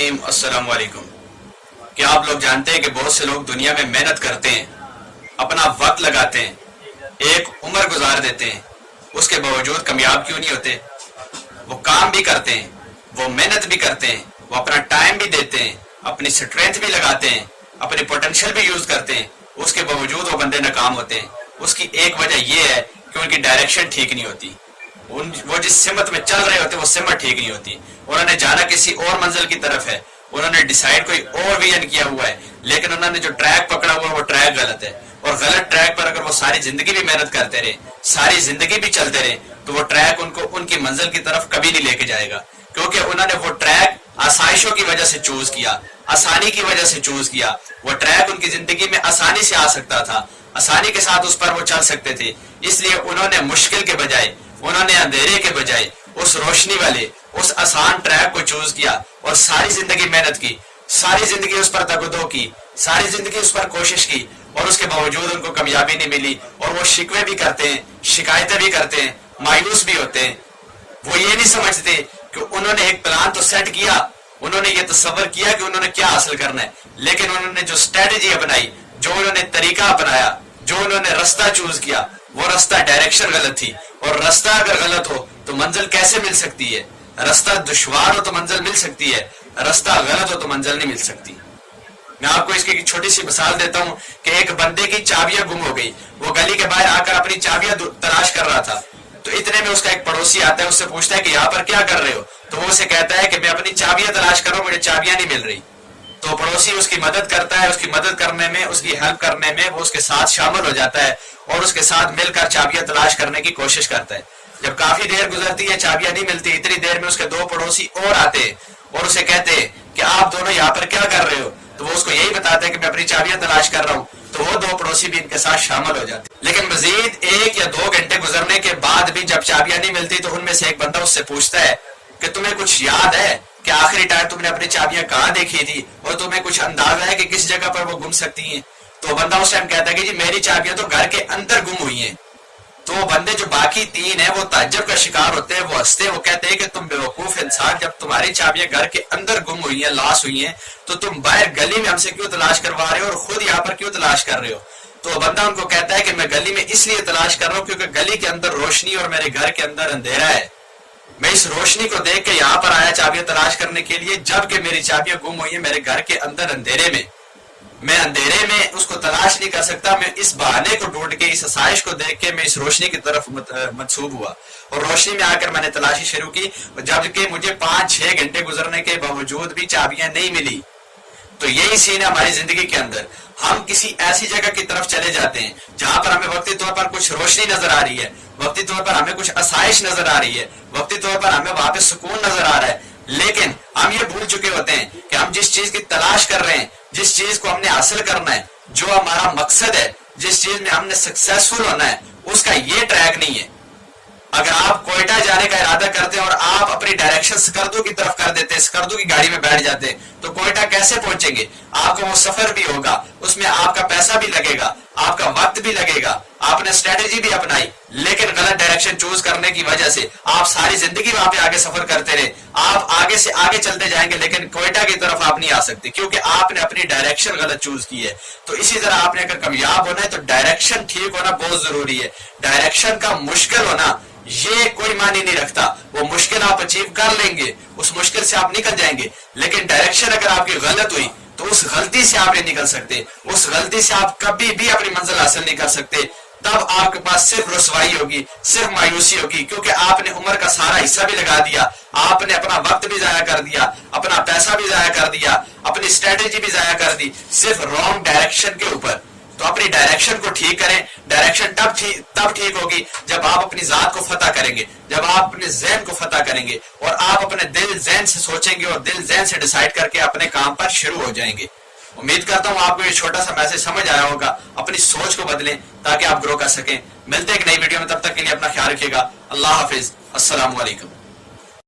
रहीम। अस्सलाम वालेकुम। क्या आप लोग जानते हैं कि बहुत से लोग दुनिया में मेहनत करते हैं, अपना वक्त लगाते हैं, एक उम्र गुजार देते हैं, उसके बावजूद कामयाब क्यों नहीं होते? वो काम भी करते हैं, वो मेहनत भी करते हैं, वो अपना टाइम भी देते हैं, अपनी स्ट्रेंथ भी लगाते हैं, अपनी पोटेंशियल भी यूज करते हैं, उसके बावजूद वो बंदे नाकाम होते हैं। उसकी एक वजह यह है कि उनकी डायरेक्शन ठीक नहीं होती। वो जिस सिमत में चल रहे होते वो सिमत ठीक नहीं होती। उन्होंने जाना किसी और मंजिल की तरफ है, उन्होंने डिसाइड कोई और विजन किया हुआ है, लेकिन उन्होंने जो ट्रैक पकड़ा हुआ है वो ट्रैक गलत है। और गलत ट्रैक पर अगर वो सारी जिंदगी भी मेहनत करते रहे, सारी जिंदगी भी चलते रहे, तो वो ट्रैक उनको उनकी मंजिल की तरफ कभी नहीं लेके जाएगा, क्योंकि उन्होंने वो ट्रैक आसाइशों की वजह से चूज किया, आसानी की वजह से चूज किया। वो ट्रैक उनकी जिंदगी में आसानी से आ सकता था, आसानी के साथ उस पर वो चल सकते थे, इसलिए उन्होंने मुश्किल के बजाय, उन्होंने अंधेरे के बजाय उस रोशनी वाले, उस आसान ट्रैक को चूज किया और सारी जिंदगी मेहनत की, सारी जिंदगी उस पर तगदो की, सारी जिंदगी उस पर कोशिश की, और उसके बावजूद उनको कामयाबी नहीं मिली। और वो शिकवे भी करते हैं, शिकायतें भी करते हैं, मायूस भी होते हैं। वो ये नहीं समझते कि उन्होंने एक प्लान तो सेट किया, उन्होंने ये तसव्वुर किया कि उन्होंने क्या हासिल करना है, लेकिन उन्होंने जो स्ट्रेटेजी अपनाई, जो उन्होंने तरीका अपनाया, जो उन्होंने रास्ता चूज किया, वो रास्ता डायरेक्शन गलत थी। और रास्ता अगर गलत हो तो मंजिल कैसे मिल सकती है? रास्ता दुश्वार हो तो मंजिल मिल सकती है, रास्ता गलत हो तो मंजिल नहीं मिल सकती। मैं आपको इसकी छोटी सी मिसाल देता हूँ कि एक बंदे की चाबियां गुम हो गई, वो गली के बाहर आकर अपनी चाबियां तलाश कर रहा था। तो इतने में उसका एक पड़ोसी आता है, उससे पूछता है कि यहाँ पर क्या कर रहे हो? तो वो उसे कहता है कि मैं अपनी चाबियां तलाश कर रहा हूँ, मुझे चाबियां नहीं मिल रही। तो पड़ोसी उसकी मदद करता है, उसकी मदद करने में, उसकी हेल्प करने में वो उसके साथ शामिल हो जाता है और उसके साथ मिलकर चाबियां तलाश करने की कोशिश करता है। जब काफी देर गुजरती है, चाबियां नहीं मिलती, इतनी देर में उसके दो पड़ोसी और आते हैं और उसे कहते हैं कि आप दोनों यहाँ पर क्या कर रहे हो? तो वो उसको यही बताता है कि मैं अपनी चाबियां तलाश कर रहा हूँ। तो वो दो पड़ोसी भी इनके साथ शामिल हो जाते। लेकिन मजीद 1 या 2 घंटे गुजरने के बाद भी जब चाबियां नहीं मिलती, तो उनमें से एक बंदा उससे पूछता है कि तुम्हें कुछ याद है कि आखिरी टाइम तुमने अपनी चाबियां कहाँ देखी थी, और तुम्हें कुछ अंदाजा है कि किस जगह पर वो गुम सकती हैं? तो बंदा उस टाइम कहता है कि जी मेरी चाबियां तो घर के अंदर गुम हुई हैं। तो वो बंदे जो बाकी 3 है वो ताज्जुब का शिकार होते हैं, वो हंसते हैं, वो कहते हैं कि तुम बेवकूफ इंसान, जब तुम्हारी चाबियां घर के अंदर गुम हुई हैं, लॉस हुई हैं, तो तुम बाहर गली में हमसे क्यों तलाश करवा रहे हो और खुद यहाँ पर क्यों तलाश कर रहे हो? तो बंदा उनको कहता है कि मैं गली में इसलिए तलाश कर रहा हूँ क्योंकि गली के अंदर रोशनी और मेरे घर के अंदर अंधेरा है। मैं इस रोशनी को देख के यहाँ पर आया चाबियां तलाश करने के लिए, जबकि मेरी चाबियां गुम हुई है मेरे घर के अंदर अंधेरे में। मैं अंधेरे में उसको तलाश नहीं कर सकता, मैं इस बहाने को ढूंढ के, इस आसाइश को देख के मैं इस रोशनी की तरफ मंसूब हुआ और रोशनी में आकर मैंने तलाशी शुरू की, जबकि मुझे 5-6 घंटे गुजरने के बावजूद भी चाबियां नहीं मिली। तो यही सीन है हमारी जिंदगी के अंदर। हम किसी ऐसी जगह की तरफ चले जाते हैं जहां पर हमें वक्ती तौर पर कुछ रोशनी नजर आ रही है, वक्ती तौर पर हमें कुछ आसाइश नजर आ रही है, वक्ती तौर पर हमें वहां पे सुकून नजर आ रहा है, लेकिन हम ये भूल चुके होते हैं कि हम जिस चीज की तलाश कर रहे हैं, जिस चीज को हमने हासिल करना है, जो हमारा मकसद है, जिस चीज में हमने सक्सेसफुल होना है, उसका ये ट्रैक नहीं है। अगर आप कोयटा जाने का इरादा करते हैं और आप अपनी डायरेक्शन स्कर्दू की तरफ कर देते हैं, स्कर्दू की गाड़ी में बैठ जाते हैं, तो कोयटा कैसे पहुंचेंगे? आपको वो सफर भी होगा, उसमें आपका पैसा भी लगेगा, आपका वक्त भी लगेगा, आपने स्ट्रेटेजी भी अपनाई, लेकिन गलत डायरेक्शन चूज करने की वजह से आप सारी जिंदगी वहां पे आगे सफर करते रहे। आप आगे से आगे चलते जाएंगे, लेकिन कोयटा की तरफ आप नहीं आ सकते, क्योंकि आपने अपनी डायरेक्शन गलत चूज की है। तो इसी तरह आपने अगर कामयाब होना है तो डायरेक्शन ठीक होना बहुत जरूरी है। डायरेक्शन का मुश्किल होना ये कोई मानी नहीं रखता, वो मुश्किल आप अचीव कर लेंगे, उस मुश्किल से आप निकल जाएंगे, लेकिन डायरेक्शन अगर आपकी गलत हुई तो उस गलती से आप नहीं निकल सकते, उस गलती से आप कभी भी अपनी मंजिल हासिल नहीं कर सकते। तब आपके पास सिर्फ रुसवाई होगी, सिर्फ मायूसी होगी, क्योंकि आपने उम्र का सारा हिस्सा भी लगा दिया, आपने अपना वक्त भी जाया कर दिया, अपना पैसा भी जाया कर दिया, अपनी स्ट्रेटेजी भी जाया कर दी, सिर्फ रॉन्ग डायरेक्शन के ऊपर। तो अपनी डायरेक्शन को ठीक करें। डायरेक्शन तब ठीक होगी जब आप अपनी जात को फतह करेंगे, जब आप अपने ज़हन को फतह करेंगे और आप अपने दिल ज़हन से सोचेंगे और दिल ज़हन से डिसाइड करके अपने काम पर शुरू हो जाएंगे। उम्मीद करता हूँ आपको ये छोटा सा मैसेज समझ आया होगा। अपनी सोच को बदलें ताकि आप ग्रो कर सकें। मिलते हैं एक नई वीडियो में, तब तक के लिए अपना ख्याल रखिएगा। अल्लाह हाफिज। अस्सलाम वालेकुम।